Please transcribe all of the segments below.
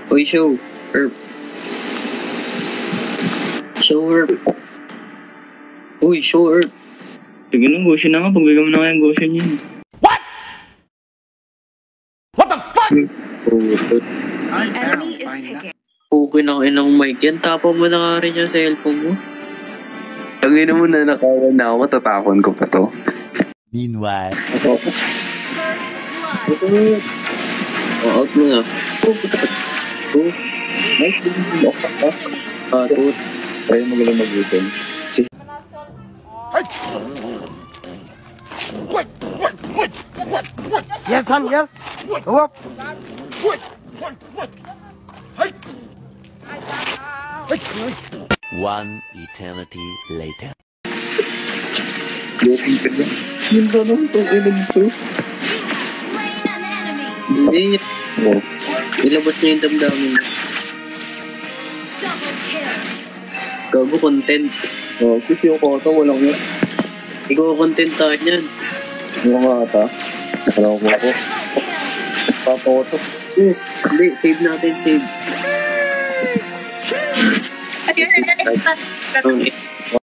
Uy, show. Herb. Show herb. Uy, show herb. Sige nung gosyo na nga, pagbigyan mo na kayang gosyo niya. What? What the fuck? Enemy is picking. Okay na inang mic yan. Tapon mo na nga rin yung cellphone mo. Tangin mo na nakawan na ako, tatapon ko pa to. Meanwhile. First blood. Out mo na. Nice, two. Try mo galing mag-uton. Yes, son, yes. Go up. One eternity later. Yung ganun to, ganun to. Slain an enemy. Hindi. Oh. Ilabas niya yung damdamin. Double kill. Gago content. Oh, kasi yung kota, walang yun. Ikaw content tayo niyan. Yung kata. Alam ko ako. Papoto. Hindi, save natin, save.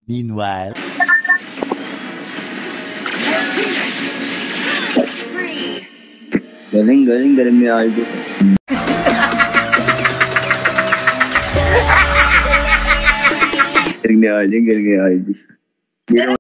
Meanwhile. Free. Galing ni Aldo. Galing ni Aldo.